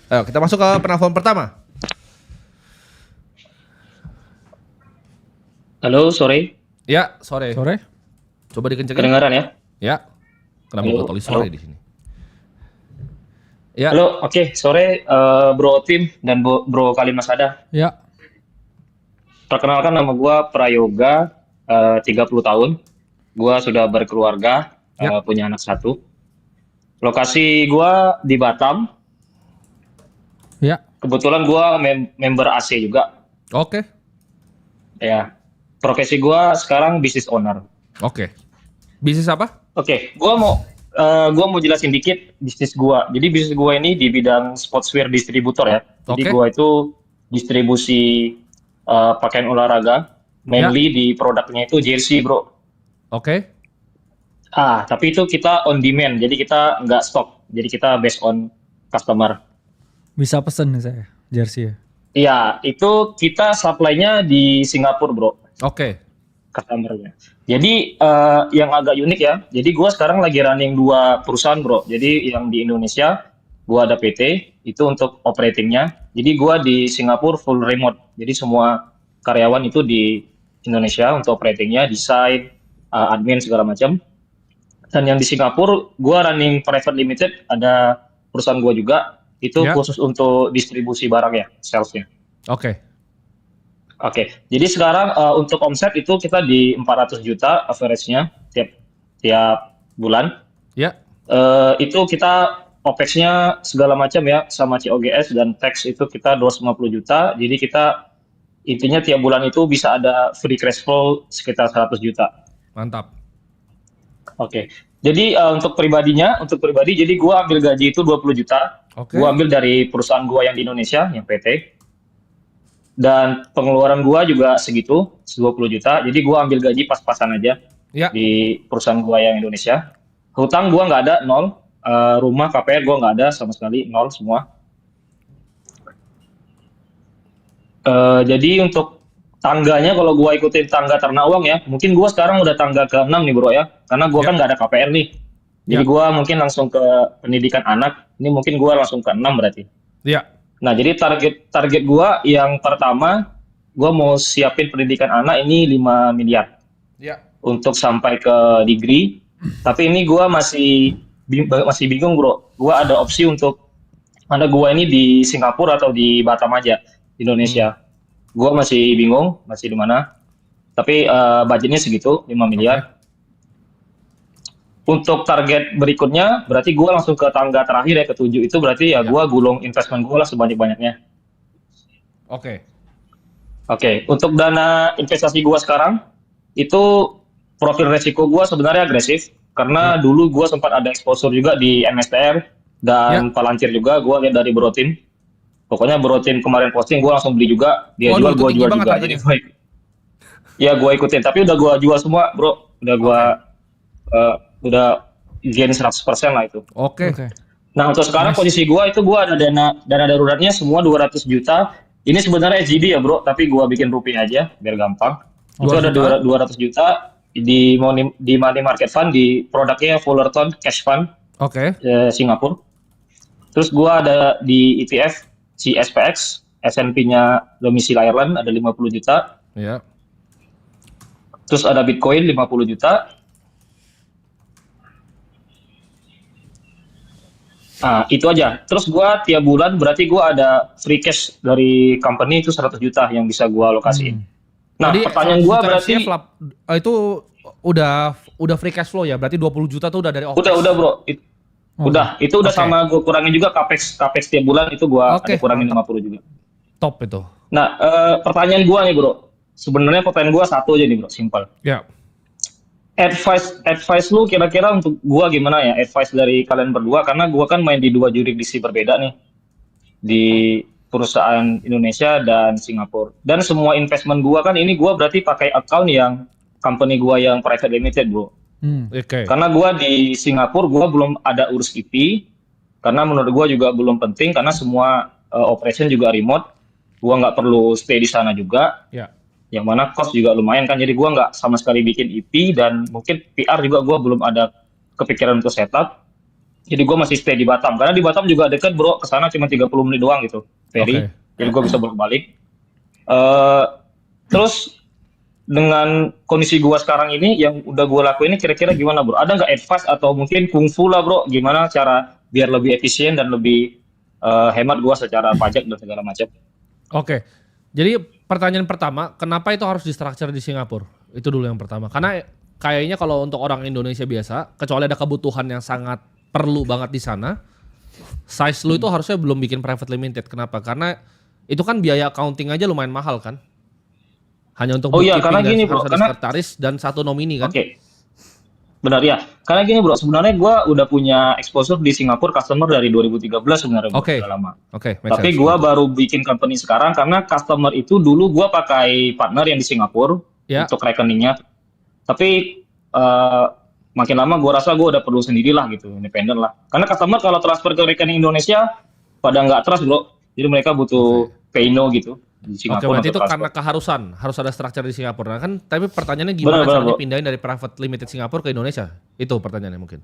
Ayo kita masuk ke penelpon pertama. Halo, sore. Ya, sore. Sore? Coba dikencengin. Kedengaran ya? Ya. Kenapa Halo, gue tulis sore halo. di sini? Ya. Halo, oke, sore Bro Tim dan Bro Kalimas ada. Ya. Perkenalkan nama gua Prayoga, 30 tahun. Gua sudah berkeluarga, Ya. punya anak satu. Lokasi gua di Batam. Ya. Kebetulan gua member AC juga. Oke. Ya. Profesi gua sekarang business owner. Oke. Bisnis apa? Oke, gua mau jelasin dikit bisnis gua. Jadi bisnis gua ini di bidang sportswear distributor ya. Jadi Oke. gua itu distribusi pakaian olahraga, mainly di produknya itu jersey, Bro. Oke. Tapi itu kita on demand, jadi kita nggak stok. Jadi kita based on customer. Bisa pesen nih saya, jersey ya. Iya, itu kita supply-nya di Singapura, Bro, Oke. customer-nya. Jadi yang agak unik ya. Jadi gua sekarang lagi running 2 perusahaan, Bro. Jadi yang di Indonesia gua ada PT itu untuk operatingnya. Jadi gua di Singapura full remote. Jadi semua karyawan itu di Indonesia untuk operatingnya, desain, admin segala macam. Dan yang di Singapura gua running private limited, ada perusahaan gua juga itu Ya. khusus untuk distribusi barang ya, salesnya. Oke. Oke, jadi sekarang untuk omset itu kita di 400 juta average-nya tiap tiap bulan. Ya. Itu kita OPEX-nya segala macam ya, sama COGS dan tax itu kita 250 juta. Jadi kita intinya tiap bulan itu bisa ada free cash flow sekitar 100 juta. Mantap. Oke. Jadi untuk pribadi jadi gua ambil gaji itu 20 juta. Oke. Gua ambil dari perusahaan gua yang di Indonesia, yang PT. Dan pengeluaran gua juga segitu, 20 juta. Jadi gua ambil gaji pas-pasan aja Ya. di perusahaan gua yang Indonesia. Hutang gua nggak ada, nol. Rumah KPR gua nggak ada sama sekali, nol semua. Jadi untuk tangganya kalau gua ikutin tangga ternak uang ya, mungkin gua sekarang udah tangga ke-6 nih bro ya, karena gua Ya. kan nggak ada KPR nih. Jadi Ya. gua mungkin langsung ke pendidikan anak, ini mungkin gua langsung ke 6 berarti. Ya. Nah, jadi target gua yang pertama, gua mau siapin pendidikan anak ini 5 miliar Ya. untuk sampai ke degree. Tapi ini gua masih bingung, Bro. Gua ada opsi untuk mana gua ini di Singapura atau di Batam aja, Indonesia. Gua masih bingung, masih di mana. Tapi budgetnya segitu, 5 miliar. Untuk target berikutnya, berarti gua langsung ke tangga terakhir ya, ke-7 itu berarti ya Ya. gua gulung investment gua lah sebanyak-banyaknya. Oke. Oke, untuk dana investasi gua sekarang itu profil resiko gua sebenarnya agresif karena dulu gua sempat ada exposure juga di MSTR dan Ya. Palantir juga, gua lihat dari Brotin. Pokoknya Brotin kemarin posting gua langsung beli juga, dia Waduh, jual itu gua tinggi jual banget juga. harganya. Jadi gua ikutin, tapi udah gua jual semua, Bro. Udah gain 100% lah itu. Oke. Oke. Nah, untuk sekarang Nice. posisi gua itu gua ada dana daruratnya semua 200 juta. Ini sebenarnya SGD ya, Bro, tapi gua bikin rupiah aja biar gampang. Itu 200 ada juta? 200 juta di money market fund, di produknya Fullerton Cash Fund Oke. Singapura. Terus gua ada di ETF si SPX, S&P-nya domisili Ireland ada 50 juta. Ya. Terus ada Bitcoin 50 juta. Itu aja. Terus gua tiap bulan berarti gua ada free cash dari company itu 100 juta yang bisa gua alokasiin. Nah, Jadi pertanyaan gua secara berarti safe lah, itu udah free cash flow ya. Berarti 20 juta tuh udah dari OPEX. udah Bro. Udah, itu udah Oke. sama gua kurangin juga capex tiap bulan itu gua Oke, ada kurangin mantap. 50 juga. Top itu. Nah, pertanyaan gua nih, Bro. Sebenarnya pertanyaan gua satu aja nih, Bro, simpel. Ya. Advice lu kira-kira untuk gua gimana ya? Advice dari kalian berdua karena gua kan main di 2 jurisdiksi berbeda nih. Di perusahaan Indonesia dan Singapura. Dan semua investment gua kan ini gua berarti pakai account yang company gua yang private limited, Bro. Oke. Karena gua di Singapura gua belum ada urus IP karena menurut gua juga belum penting karena semua operation juga remote. Gua nggak perlu stay di sana juga. Ya. Yang mana cost juga lumayan kan, jadi gua nggak sama sekali bikin IP dan mungkin PR juga gua belum ada kepikiran untuk setup. Jadi gue masih stay di Batam. Karena di Batam juga dekat bro, ke sana cuma 30 menit doang gitu. Ferry. Oke. Jadi gue bisa bolak-balik. Terus dengan kondisi gue sekarang ini yang udah gue lakuin ini kira-kira gimana bro? Ada nggak advice atau mungkin kungfu lah bro? Gimana cara biar lebih efisien dan lebih hemat gue secara pajak dan segala macam? Oke. Jadi pertanyaan pertama, kenapa itu harus di-structure di Singapura? Itu dulu yang pertama. Karena kayaknya kalau untuk orang Indonesia biasa, kecuali ada kebutuhan yang sangat perlu banget di sana, size lu itu harusnya belum bikin private limited. Kenapa? Karena itu kan biaya accounting aja lumayan mahal kan? Hanya untuk Oh iya, bookkeeping karena dan gini, harus bro, ada karena- sekretaris dan satu nomini kan? Oke, benar ya. Karena gini bro, sebenarnya gue udah punya exposure di Singapura customer dari 2013 sebenarnya bro, Oke. udah lama. Oke, make Tapi sense. gue baru bikin company sekarang karena customer itu dulu gue pakai partner yang di Singapura Ya. untuk rekeningnya. Tapi makin lama gue rasa gue udah perlu sendirilah gitu, independen lah. Karena customer kalau transfer ke rekening Indonesia pada nggak trust bro. Jadi mereka butuh payno gitu di Oke, Singapura berarti untuk itu transfer. karena keharusan, harus ada structure di Singapura. Nah, kan, tapi pertanyaannya gimana Benar, caranya bro. pindahin dari private limited Singapura ke Indonesia? Itu pertanyaannya mungkin.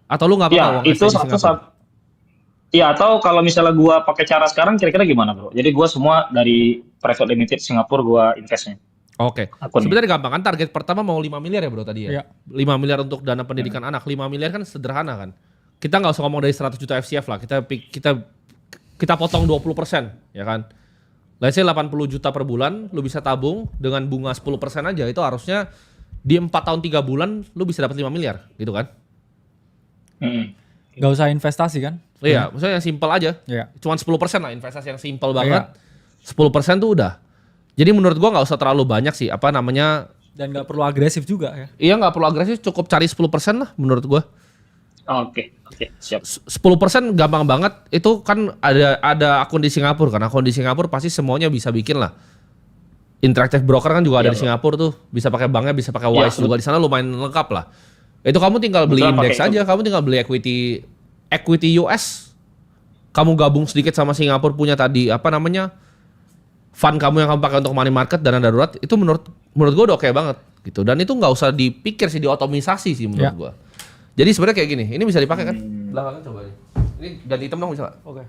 Atau lu nggak Ya, apa-apa uang itu SC di satu Singapura? Iya, atau kalau misalnya gua pakai cara sekarang kira-kira gimana, Bro? Jadi gua semua dari private limited Singapura gua investnya. Oke. Akun. Sebenarnya gampang kan, target pertama mau 5 miliar ya bro tadi ya? Iya. 5 miliar untuk dana pendidikan anak. 5 miliar kan sederhana kan? Kita nggak usah ngomong dari 100 juta FCF lah. Kita potong 20% ya kan? Let's say 80 juta per bulan, lu bisa tabung dengan bunga 10% aja. Itu harusnya di 4 tahun 3 bulan lu bisa dapat 5 miliar gitu kan? Hmm. Gak usah investasi kan? Iya, maksudnya yang simpel aja. Iya. Cuman 10% lah investasi yang simpel banget. 10% tuh udah. Jadi menurut gua nggak usah terlalu banyak sih, apa namanya? Dan gak perlu agresif juga ya. Iya nggak perlu agresif, cukup cari 10% lah menurut gua. Oke, siap. 10% gampang banget. Itu kan ada akun di Singapura kan. Akun di Singapura pasti semuanya bisa bikin lah. Interactive broker kan juga ada Iya, di bro. Singapura tuh. Bisa pakai banknya, bisa pakai Iya, Wise juga di sana lumayan lengkap lah. Itu kamu tinggal beli Betul, indeks pakai itu. aja, kamu tinggal beli equity US. Kamu gabung sedikit sama Singapura punya tadi apa namanya? Fund kamu yang kamu pakai untuk money market dana darurat itu menurut gua udah oke banget gitu. Dan itu nggak usah dipikir sih, diotomisasi sih menurut Ya. gua. Jadi sebenarnya kayak gini, ini bisa dipakai kan? Belakangan coba nih. Ini ganti hitam dong bisa nggak? Oke.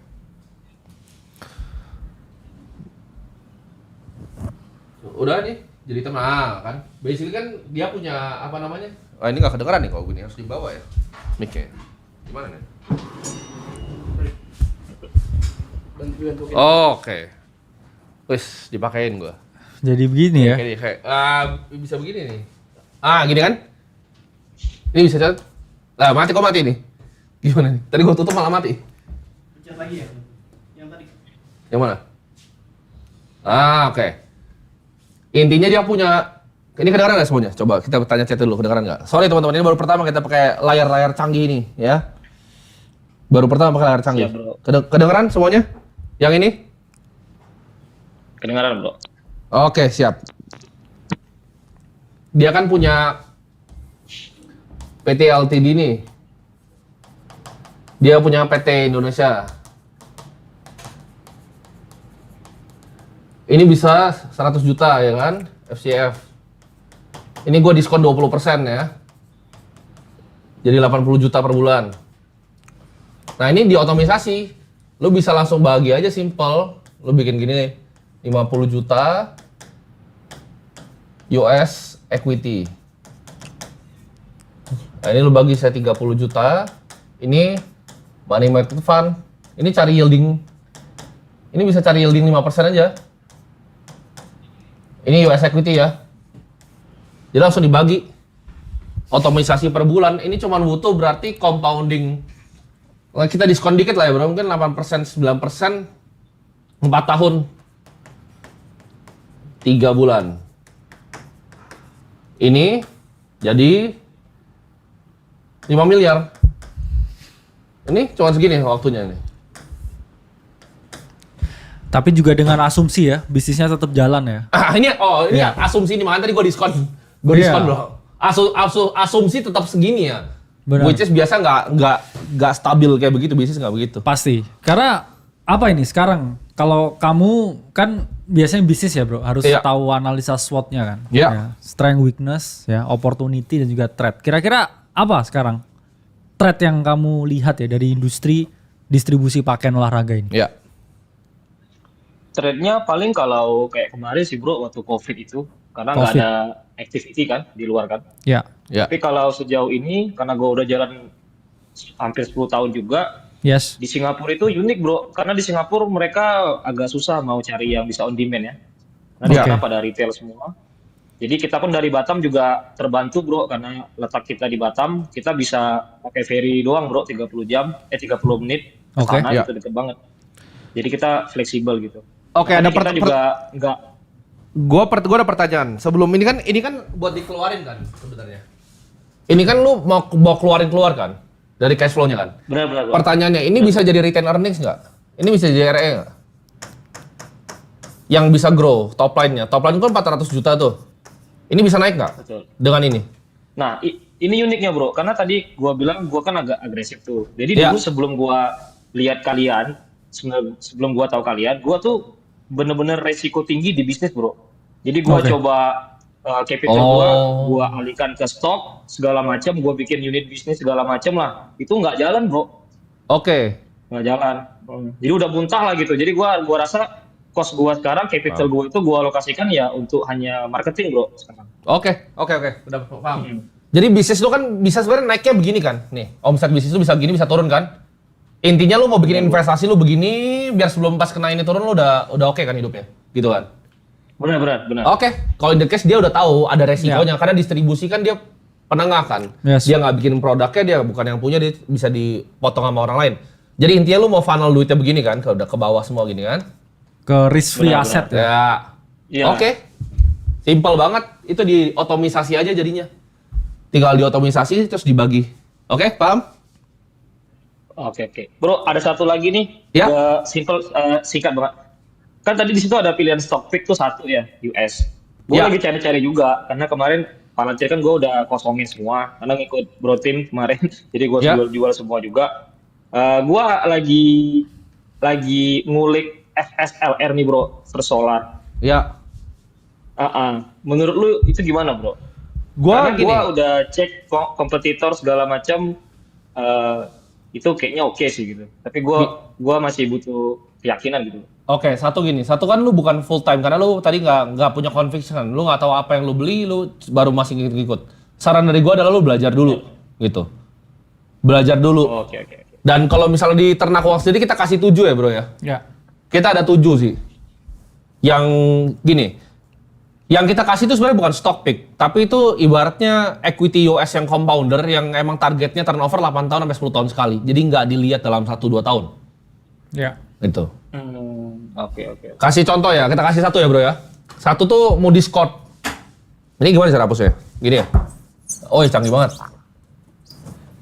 Udah nih, jadi hitam kan. Basically kan dia punya apa namanya? Oh ini nggak kedengeran nih kalau gini harus dibawa ya. Mic-nya. Gimana nih? Oh, oke. Wis dipakein gua. Jadi begini ya. Kayak bisa begini nih. Gini kan? Ini bisa cat. Lah mati kok mati nih. Gimana nih? Tadi gua tutup malah mati. Pencet lagi ya? Yang tadi. Yang mana? Oke. Intinya dia punya. Ini kedengaran nggak semuanya? Coba kita tanya chat dulu, kedengaran nggak? Sorry teman-teman, ini baru pertama kita pakai layar-layar canggih ini, ya. Baru pertama pakai layar canggih. Siap, bro. Kedengaran semuanya? Yang ini? Kedengaran, Bro. Oke, siap. Dia kan punya PT LTD nih. Dia punya PT Indonesia. Ini bisa 100 juta ya kan, FCF. Ini gue diskon 20% ya. Jadi 80 juta per bulan. Nah ini diotomisasi. Lu bisa langsung bagi aja simple. Lu bikin gini nih. 50 juta US equity. Nah ini lu bagi saya 30 juta. Ini money market fund. Ini cari yielding. Ini bisa cari yielding 5% aja. Ini US equity ya. Jadi langsung dibagi. Otomisasi per bulan. Ini cuma butuh berarti compounding. Nah, kita diskon dikit lah ya bro. Mungkin 8%, 9%. 4 tahun. 3 bulan. Ini jadi 5 miliar. Ini cuma segini waktunya nih. Tapi juga dengan asumsi ya, bisnisnya tetap jalan ya. Ini Iya. asumsi ini makanya tadi gue diskon. Gue Iya. diskon bro. Asumsi tetap segini ya. Benar. Which is biasa nggak stabil kayak begitu, bisnis nggak begitu. Pasti. Karena apa ini sekarang kalau kamu kan biasanya bisnis ya bro, harus Iya. tahu analisa SWOT-nya kan. Iya. Ya, strength, weakness, ya, opportunity dan juga threat. Kira-kira apa sekarang trend yang kamu lihat ya dari industri distribusi pakaian olahraga ini? Ya. Trendnya paling kalau kayak kemarin sih bro, waktu COVID itu, karena nggak COVID. ada activity kan di luar kan. Ya. Ya. Tapi kalau sejauh ini, karena gue udah jalan hampir 10 tahun juga, Yes. di Singapura itu unik bro, karena di Singapura mereka agak susah mau cari yang bisa on demand ya. Karena di Oke. sana pada retail semua. Jadi kita pun dari Batam juga terbantu bro, karena letak kita di Batam, kita bisa pakai ferry doang bro, 30 menit ke Oke, sana ya. gitu, deket banget. Jadi kita fleksibel gitu. Oke, Tapi ada kita juga nggak. Gua ada pertanyaan. Sebelum ini kan buat dikeluarin kan sebenarnya. Ini kan lu mau keluar kan dari cash flow-nya kan. Benar. Pertanyaannya, ini bisa jadi retain earnings nggak? Ini bisa jadi RE nggak? Yang bisa grow top line-nya. Top line kan 400 juta tuh. Ini bisa naik nggak Betul. dengan ini? Nah, ini uniknya bro, karena tadi gua bilang gua kan agak agresif tuh. Jadi Ya. dulu sebelum gua lihat kalian, sebelum gua tahu kalian, gua tuh bener-bener resiko tinggi di bisnis bro. Jadi gua Oke. coba capital gua alihkan ke stok segala macam, gua bikin unit bisnis segala macam lah. Itu nggak jalan bro, Oke. nggak jalan. Jadi udah muntah lah gitu. Jadi gua rasa cost gua sekarang, capital gua itu gua alokasikan ya untuk hanya marketing bro sekarang. Oke. Udah paham. Jadi bisnis lu kan bisa sebenarnya naiknya begini kan? Nih, omset bisnis lu bisa begini, bisa turun kan? Intinya lu mau bikin investasi lu begini, biar sebelum pas kena ini turun lu udah oke kan hidupnya, gitu kan? Benar. Oke, kalau in the case dia udah tahu ada resikonya, karena distribusi kan dia penengah kan. Yes. Dia nggak bikin produknya, dia bukan yang punya, dia bisa dipotong sama orang lain. Jadi intinya lu mau funnel duitnya begini kan, kalau udah ke bawah semua gini kan? Ke risk free Benar, asset ya. Ya. Iya. Oke. Simple banget, itu diotomisasi aja jadinya. Tinggal diotomisasi terus dibagi. Oke, paham? Oke. Bro, ada satu lagi nih. Ya. Simple, singkat banget. Kan tadi di situ ada pilihan stock pick tuh satu ya, US. Gue Ya. lagi cari-cari juga, karena kemarin Palantir kan gue udah kosongin semua, karena ngikut Bro Tim kemarin, jadi gue Ya. jual semua juga. Gue lagi ngulik FSLR nih bro, First Solar. Ya. Menurut lu itu gimana bro? Gua Karena gua udah cek kompetitor segala macam, itu kayaknya oke sih gitu. Tapi gua masih butuh keyakinan gitu. Oke, satu kan lu bukan full time karena lu tadi nggak punya conviction, lu nggak tahu apa yang lu beli, lu baru masih ngikut-ngikut. Saran dari gua adalah lu belajar dulu, gitu. Belajar dulu. Oke. Dan kalau misalnya di ternak uang sendiri kita kasih 7 ya bro ya. Ya. Kita ada 7 sih. Yang gini, yang kita kasih itu sebenarnya bukan stock pick, tapi itu ibaratnya equity US yang compounder yang emang targetnya turnover 8 tahun sampai 10 tahun sekali. Jadi nggak dilihat dalam 1-2 tahun. Ya. Gitu. Oke. Kasih contoh ya, kita kasih satu ya bro ya. Satu tuh Moody's Corp. Ini gimana cara hapusnya? Gini ya? Oh canggih banget.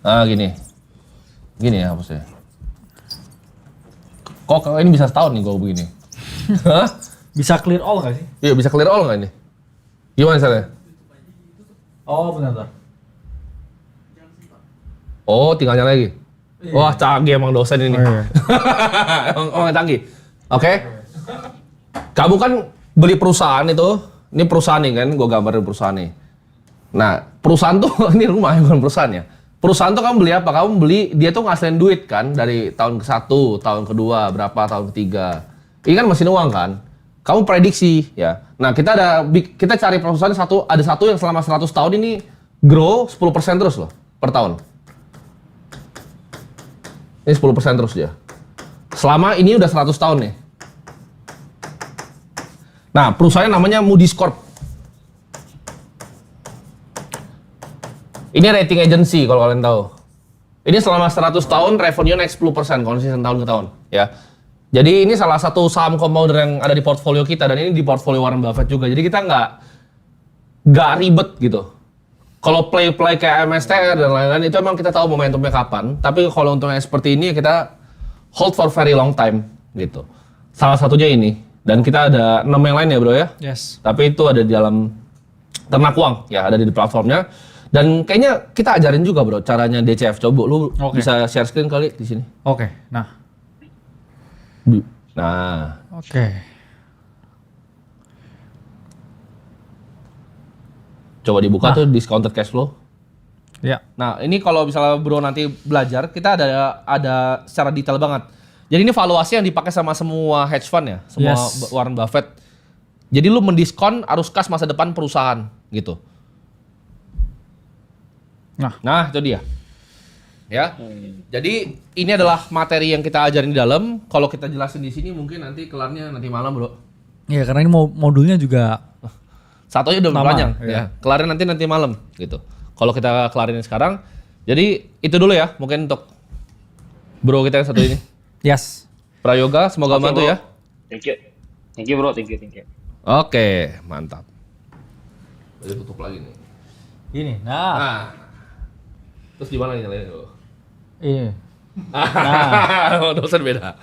Ah gini. Gini ya hapusnya. Kok ini bisa setahun nih gue begini? Hah? Bisa clear all nggak sih? Iya bisa clear all nggak ini? Gimana caranya? Oh benar. Oh tinggal nyala lagi? Wah canggih emang dosen ini. Oh, iya. emang canggih. Oke. Kamu kan beli perusahaan itu. Ini perusahaan nih kan, gue gambarin perusahaan nih. Nah perusahaan tuh, ini rumah bukan perusahaan ya. Perusahaan tuh kamu beli apa? Kamu beli, dia tuh ngasilin duit kan dari tahun ke-1, tahun kedua, berapa, tahun ketiga. Ini kan mesin uang kan? Kamu prediksi ya. Nah kita cari perusahaan ada satu yang selama 100 tahun ini grow 10% terus loh per tahun. Ini 10% terus dia. Selama ini udah 100 tahun nih. Nah perusahaan namanya Moody's Corp. Ini rating agency kalau kalian tahu. Ini selama 100 tahun revenue naik 10% konsisten tahun ke tahun ya. Jadi ini salah satu saham compounder yang ada di portfolio kita dan ini di portfolio Warren Buffett juga. Jadi kita nggak ribet gitu. Kalau play kayak MSTR dan lain-lain itu emang kita tahu momentumnya kapan. Tapi kalau untuk yang seperti ini kita hold for very long time gitu. Salah satunya ini dan kita ada 6 yang lain ya bro ya. Yes. Tapi itu ada di dalam ternak uang ya, ada di platformnya. Dan kayaknya kita ajarin juga bro caranya DCF. Coba lu bisa share screen kali di sini. Oke. Nah. Oke. Coba dibuka tuh discounted cash flow. Ya. Nah, ini kalau misalnya bro nanti belajar, kita ada secara detail banget. Jadi ini valuasi yang dipakai sama semua hedge fund ya, semua Yes. Warren Buffett. Jadi lu mendiskon arus kas masa depan perusahaan gitu. Nah, itu dia. Ya. Jadi ini adalah materi yang kita ajarin di dalam. Kalau kita jelasin di sini mungkin nanti kelarnya nanti malam, bro. Iya, karena ini modulnya juga Satu aja udah Lama, panjang, iya. ya. Kelarin nanti malam gitu. Kalau kita kelarin sekarang, jadi itu dulu ya, mungkin untuk bro kita yang satu ini. yes. Prayoga, semoga Oke, bantu bro. ya. Thank you bro, thank you. Oke, mantap. Jadi tutup lagi nih. Ini. Nah. Nah, terus gimana nih nyalain dulu? Ini. Nah, dosen beda.